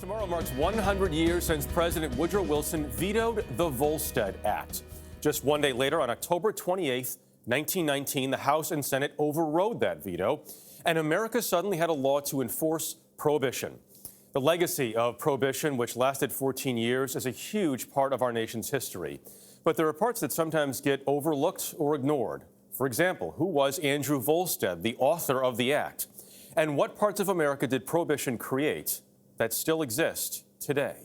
Tomorrow marks 100 years since President Woodrow Wilson vetoed the Volstead Act. Just one day later, on October 28, 1919, the House and Senate overrode that veto, and America suddenly had a law to enforce prohibition. The legacy of prohibition, which lasted 14 years, is a huge part of our nation's history. But there are parts that sometimes get overlooked or ignored. For example, who was Andrew Volstead, the author of the act? And what parts of America did prohibition create that still exist today?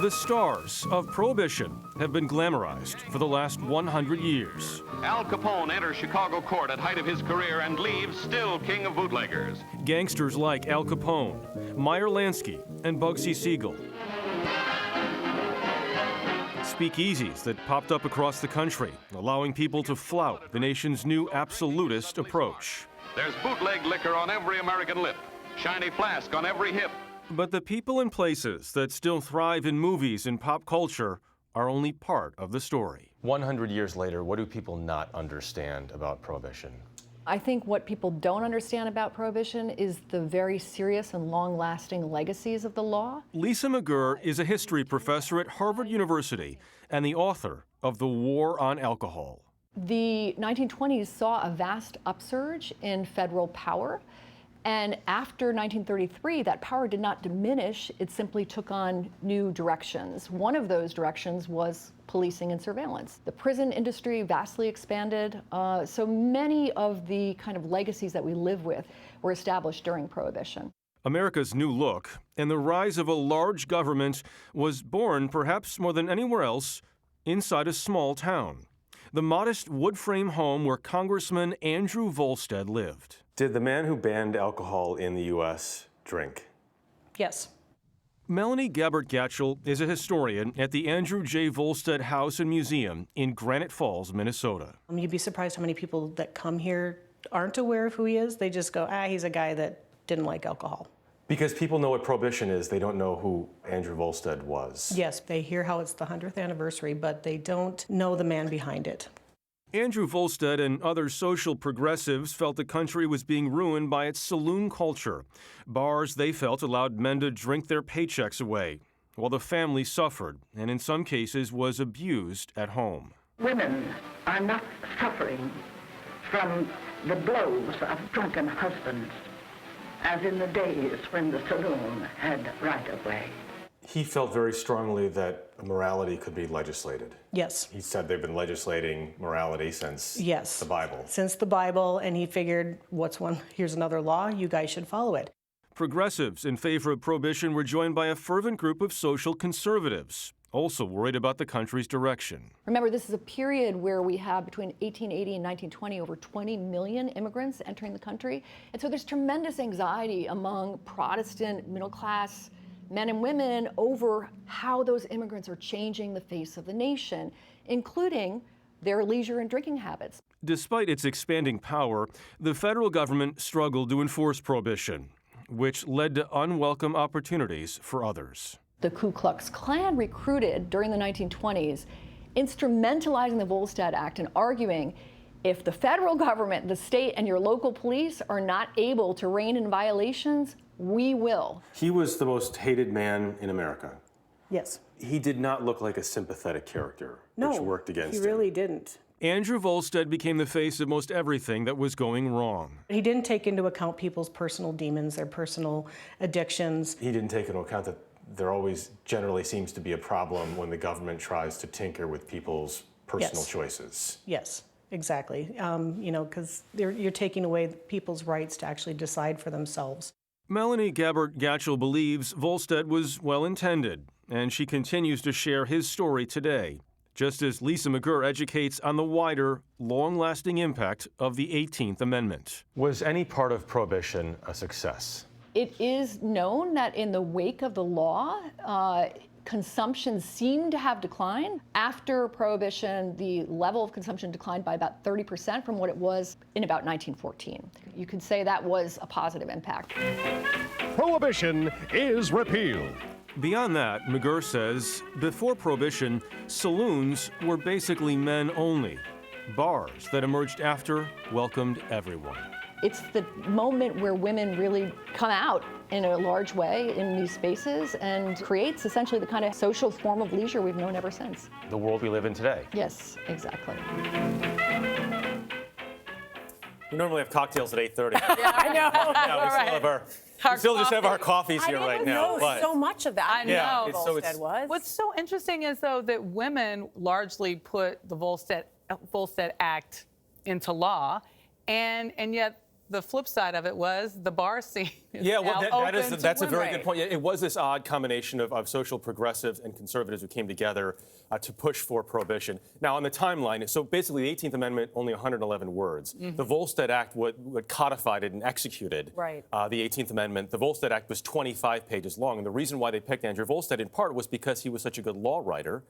The stars of prohibition have been glamorized for the last 100 years. Al Capone enters Chicago court at height of his career and leaves still king of bootleggers. Gangsters like Al Capone, Meyer Lansky, and Bugsy Siegel. Speakeasies that popped up across the country, allowing people to flout the nation's new absolutist approach. There's bootleg liquor on every American lip, shiny flask on every hip. But the people and places that still thrive in movies and pop culture are only part of the story. 100 years later, what do people not understand about Prohibition? I think what people don't understand about Prohibition is the very serious and long-lasting legacies of the law. Lisa McGirr is a history professor at Harvard University and the author of The War on Alcohol. The 1920s saw a vast upsurge in federal power. And after 1933, that power did not diminish, it simply took on new directions. One of those directions was policing and surveillance. The prison industry vastly expanded, so many of the kind of legacies that we live with were established during Prohibition. America's new look and the rise of a large government was born, perhaps more than anywhere else, inside a small town. The modest wood frame home where Congressman Andrew Volstead lived. Did the man who banned alcohol in the U.S. drink? Yes. Melanie Gabbert-Gatchel is a historian at the Andrew J. Volstead House and Museum in Granite Falls, Minnesota. You'd be surprised how many people that come here aren't aware of who he is. They just go, he's a guy that didn't like alcohol. Because people know what Prohibition is, they don't know who Andrew Volstead was. Yes, they hear how it's the 100th anniversary, but they don't know the man behind it. Andrew Volstead and other social progressives felt the country was being ruined by its saloon culture. Bars, they felt, allowed men to drink their paychecks away, while the family suffered, and in some cases was abused at home. Women are not suffering from the blows of drunken husbands, as in the days when the saloon had right of way. He felt very strongly that morality could be legislated. Yes. He said they've been legislating morality since the Bible. Since the Bible, and he figured, here's another law, you guys should follow it. Progressives in favor of prohibition were joined by a fervent group of social conservatives, also worried about the country's direction. Remember, this is a period where we have between 1880 and 1920 over 20 million immigrants entering the country. And so there's tremendous anxiety among Protestant middle-class men and women over how those immigrants are changing the face of the nation, including their leisure and drinking habits. Despite its expanding power, the federal government struggled to enforce prohibition, which led to unwelcome opportunities for others. The Ku Klux Klan recruited during the 1920s, instrumentalizing the Volstead Act and arguing if the federal government, the state, and your local police are not able to rein in violations, we will. He was the most hated man in America. Yes. He did not look like a sympathetic character, which worked against him. He really didn't. Andrew Volstead became the face of most everything that was going wrong. He didn't take into account people's personal demons, their personal addictions. He didn't take into account that there always generally seems to be a problem when the government tries to tinker with people's personal choices. Yes, exactly. Because you're taking away people's rights to actually decide for themselves. Melanie Gabbert-Gatchel believes Volstead was well-intended, and she continues to share his story today, just as Lisa McGirr educates on the wider, long-lasting impact of the 18th Amendment. Was any part of Prohibition a success? It is known that in the wake of the law, consumption seemed to have declined. After Prohibition, the level of consumption declined by about 30% from what it was in about 1914. You could say that was a positive impact. Prohibition is repealed. Beyond that, McGirr says, before Prohibition, saloons were basically men only. Bars that emerged after welcomed everyone. It's the moment where women really come out in a large way in these spaces and creates essentially the kind of social form of leisure we've known ever since. The world we live in today. Yes, exactly. We normally have cocktails at 8:30. Yeah, I know. Yeah, we still have we still just have our coffees here right now. But so much of that. I know. Yeah, Volstead was. What's so interesting is, though, that women largely put the Volstead Act into law, and yet the flip side of it was the bar scene is Yeah, well, now that's a open to very women. good point. It was this odd combination of social progressives and conservatives who came together to push for prohibition. Now, on the timeline, so basically the 18th Amendment, only 111 words. The Volstead Act, what codified it and executed Right. The 18th Amendment, the Volstead Act was 25 pages long. And the reason why they picked Andrew Volstead in part was because he was such a good law writer,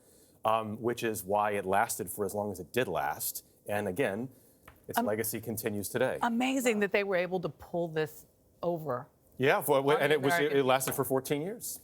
which is why it lasted for as long as it did last. And again, its legacy continues today. Amazing that they were able to pull this over. Yeah, and it lasted for 14 years.